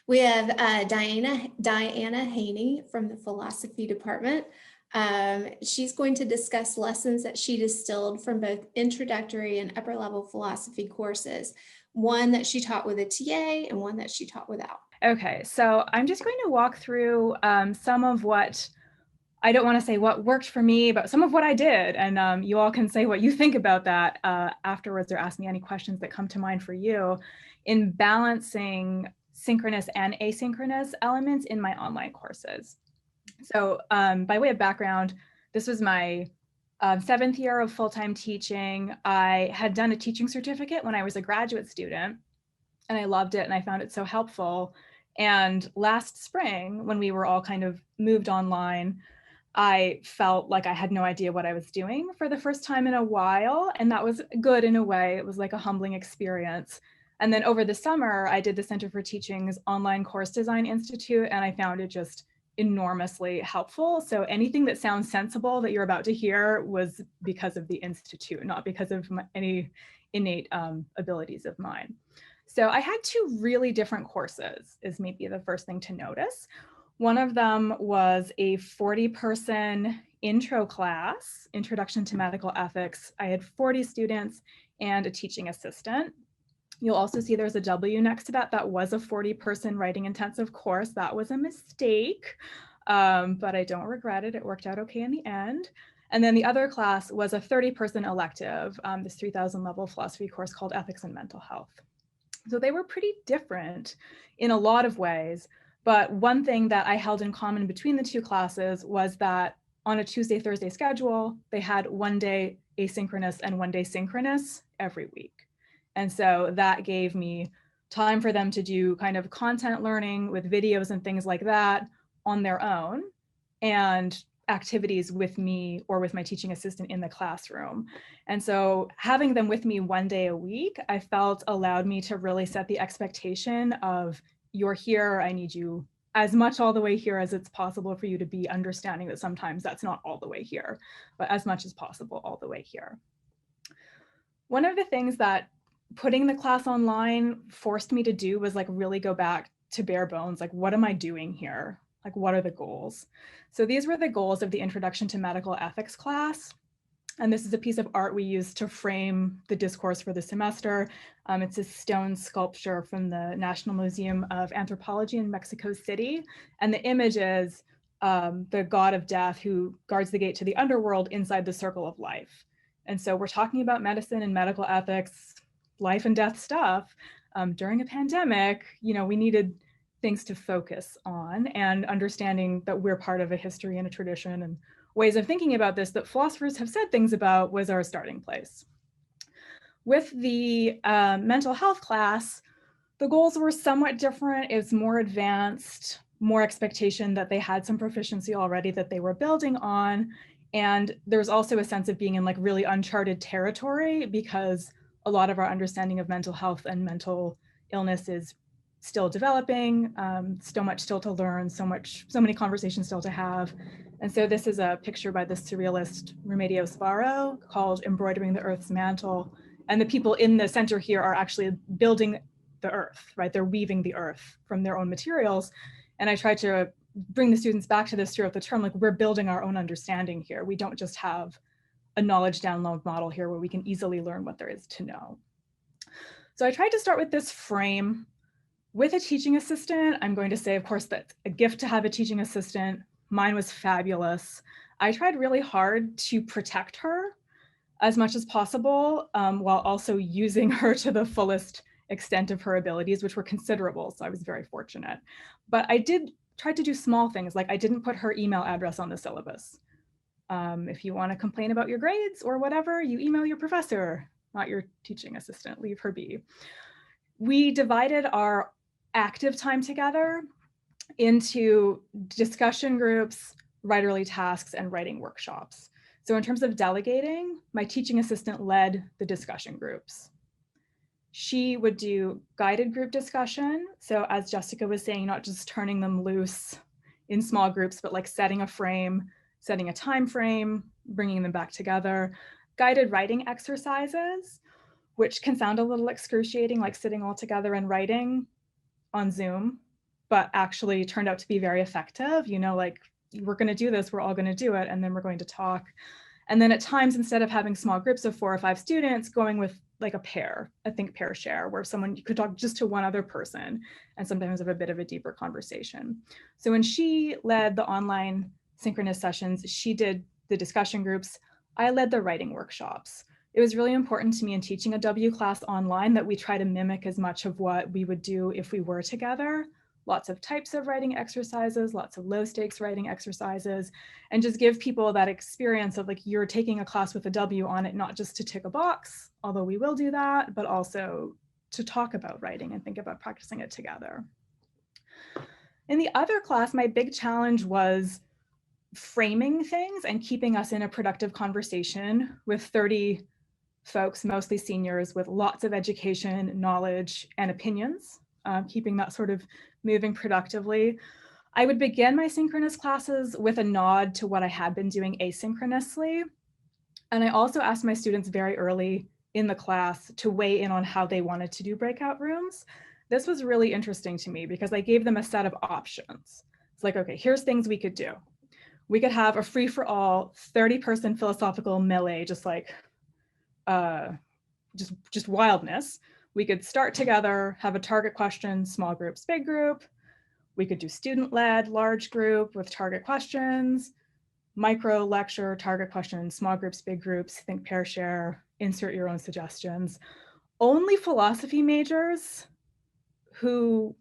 We have Diana Heney from the philosophy department. She's going to discuss lessons that she distilled from both introductory and upper level philosophy courses, one that she taught with a TA and one that she taught without. Okay, so I'm just going to walk through some of what, I don't want to say what worked for me, but some of what I did. And you all can say what you think about that afterwards, or ask me any questions that come to mind for you in balancing synchronous and asynchronous elements in my online courses. So by way of background, this was my 7th year of full-time teaching. I had done a teaching certificate when I was a graduate student, and I loved it and I found it so helpful. And last spring, when we were all kind of moved online, I felt like I had no idea what I was doing for the first time in a while. And that was good in a way. It was like a humbling experience. And then over the summer, I did the Center for Teaching's Online Course Design Institute, and I found it just enormously helpful. So anything that sounds sensible that you're about to hear was because of the Institute, not because of any innate abilities of mine. So I had 2 really different courses, is maybe the first thing to notice. One of them was a 40-person intro class, Introduction to Medical Ethics. I had 40 students and a teaching assistant. You'll also see there's a W next to that. That was a 40-person writing intensive course. That was a mistake, but I don't regret it. It worked out okay in the end. And then the other class was a 30-person elective, this 3,000 level philosophy course called Ethics and Mental Health. So they were pretty different in a lot of ways. But one thing that I held in common between the 2 classes was that on a Tuesday, Thursday schedule, they had one day asynchronous and one day synchronous every week. And so that gave me time for them to do kind of content learning with videos and things like that on their own, and activities with me or with my teaching assistant in the classroom. And so having them with me one day a week, I felt allowed me to really set the expectation of, you're here, I need you as much all the way here as it's possible for you to be, understanding that sometimes that's not all the way here, but as much as possible all the way here. One of the things that putting the class online forced me to do was like really go back to bare bones, like what am I doing here? Like what are the goals? So these were the goals of the Introduction to Medical Ethics class. And this is a piece of art we used to frame the discourse for the semester. It's a stone sculpture from the National Museum of Anthropology in Mexico City. And the image is the god of death who guards the gate to the underworld inside the circle of life. And so we're talking about medicine and medical ethics, life and death stuff. During a pandemic, we needed things to focus on, and understanding that we're part of a history and a tradition and ways of thinking about this that philosophers have said things about was our starting place. With the mental health class, the goals were somewhat different. It's more advanced, more expectation that they had some proficiency already that they were building on. And there's also a sense of being in like really uncharted territory, because a lot of our understanding of mental health and mental illness is still developing, so much still to learn, so many conversations still to have. And so this is a picture by the surrealist Remedios Varo called Embroidering the Earth's Mantle. And the people in the center here are actually building the earth, right? They're weaving the earth from their own materials. And I try to bring the students back to this throughout the term, like we're building our own understanding here. We don't just have a knowledge download model here where we can easily learn what there is to know. So I tried to start with this frame. With a teaching assistant, I'm going to say, of course, that's a gift to have a teaching assistant. Mine was fabulous. I tried really hard to protect her as much as possible, while also using her to the fullest extent of her abilities, which were considerable. So I was very fortunate. But I did try to do small things, like I didn't put her email address on the syllabus. If you want to complain about your grades or whatever, you email your professor, not your teaching assistant. Leave her be. We divided our active time together into discussion groups, writerly tasks, and writing workshops. So in terms of delegating, my teaching assistant led the discussion groups. She would do guided group discussion. So as Jessica was saying, not just turning them loose in small groups, but like setting a frame, setting a time frame, bringing them back together. Guided writing exercises, which can sound a little excruciating, like sitting all together and writing on Zoom. but actually turned out to be very effective. You know, like, we're going to do this, we're all going to do it, and then we're going to talk. And then at times, instead of having small groups of 4 or 5 students, going with like a pair, I think pair share, where someone, you could talk just to one other person and sometimes have a bit of a deeper conversation. So when she led the online synchronous sessions, she did the discussion groups, I led the writing workshops. It was really important to me in teaching a W class online that we try to mimic as much of what we would do if we were together. Lots of types of writing exercises, lots of low stakes writing exercises, and just give people that experience of like, you're taking a class with a W on it, not just to tick a box, although we will do that, but also to talk about writing and think about practicing it together. In the other class, my big challenge was framing things and keeping us in a productive conversation with 30 folks, mostly seniors, with lots of education, knowledge, and opinions, keeping that sort of moving productively. I would begin my synchronous classes with a nod to what I had been doing asynchronously. And I also asked my students very early in the class to weigh in on how they wanted to do breakout rooms. This was really interesting to me because I gave them a set of options. It's like, okay, here's things we could do. We could have a free-for-all 30-person philosophical melee, just like just wildness. We could start together, have a target question, small groups, big group. We could do student-led, large group with target questions, micro lecture, target questions, small groups, big groups, think, pair, share, insert your own suggestions. Only philosophy majors who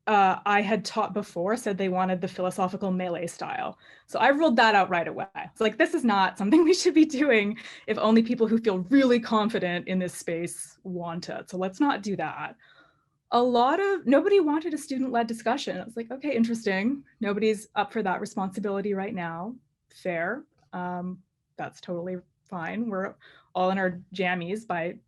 I had taught before said they wanted the philosophical melee style. So I ruled that out right away. It's like, this is not something we should be doing if only people who feel really confident in this space want it. So let's not do that. Nobody wanted a student-led discussion. I was like, okay, interesting. Nobody's up for that responsibility right now. Fair. That's totally fine. We're all in our jammies by,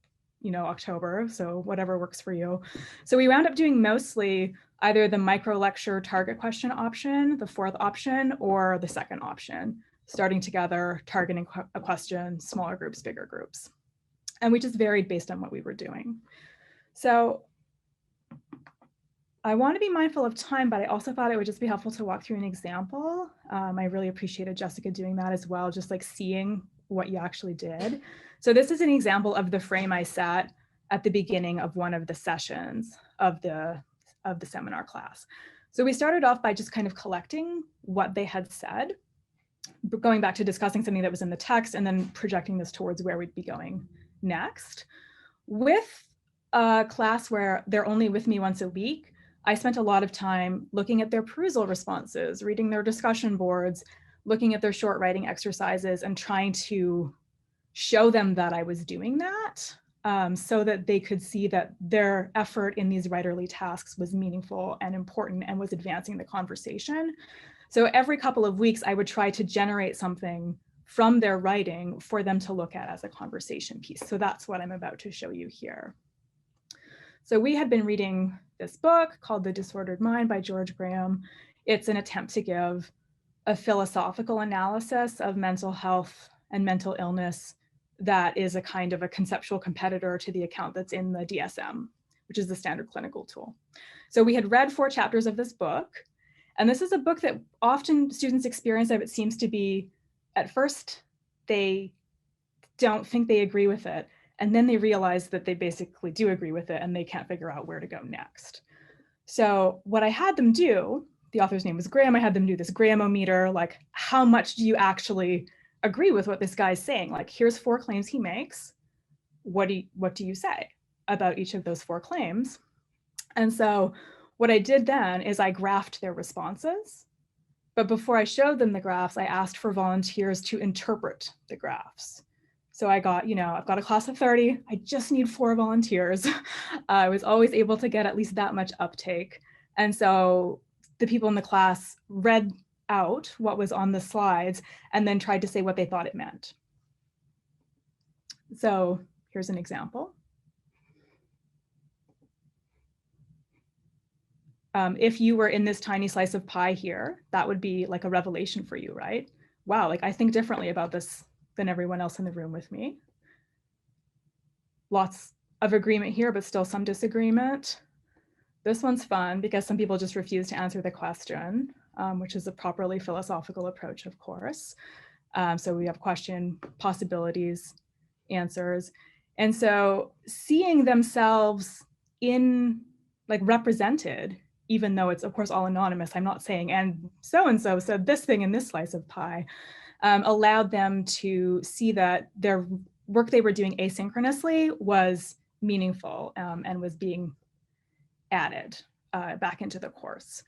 October. So whatever works for you. So we wound up doing mostly either the micro lecture target question option, the 4th option, or the 2nd option, starting together, targeting a question, smaller groups, bigger groups. And we just varied based on what we were doing. So I want to be mindful of time, but I also thought it would just be helpful to walk through an example. I really appreciated Jessica doing that as well, just like seeing what you actually did. So this is an example of the frame I set at the beginning of one of the sessions of the seminar class. So we started off by just kind of collecting what they had said, going back to discussing something that was in the text and then projecting this towards where we'd be going next. With a class where they're only with me once a week, I spent a lot of time looking at their perusal responses, reading their discussion boards, looking at their short writing exercises, and trying to show them that I was doing that so that they could see that their effort in these writerly tasks was meaningful and important and was advancing the conversation. So every couple of weeks, I would try to generate something from their writing for them to look at as a conversation piece. So that's what I'm about to show you here. So we had been reading this book called The Disordered Mind by George Graham. It's an attempt to give a philosophical analysis of mental health and mental illness that is a kind of a conceptual competitor to the account that's in the DSM, which is the standard clinical tool. So we had read 4 chapters of this book, and this is a book that often students experience of. It seems to be, at first, they don't think they agree with it, and then they realize that they basically do agree with it and they can't figure out where to go next. So what I had them do, the author's name was Graham, I had them do this Grahamometer, like, how much do you actually agree with what this guy's saying? Like, here's 4 claims he makes. What do you say about each of those 4 claims? And so what I did then is I graphed their responses. But before I showed them the graphs, I asked for volunteers to interpret the graphs. So I got, I've got a class of 30. I just need 4 volunteers. I was always able to get at least that much uptake. And so the people in the class read out what was on the slides and then tried to say what they thought it meant. So here's an example. If you were in this tiny slice of pie here, that would be like a revelation for you, right? Wow, like, I think differently about this than everyone else in the room with me. Lots of agreement here, but still some disagreement. This one's fun because some people just refuse to answer the question, which is a properly philosophical approach, of course. So we have question, possibilities, answers. And so seeing themselves in, like, represented, even though it's of course all anonymous, I'm not saying, and so said this thing in this slice of pie, allowed them to see that their work they were doing asynchronously was meaningful, and was being added back into the course.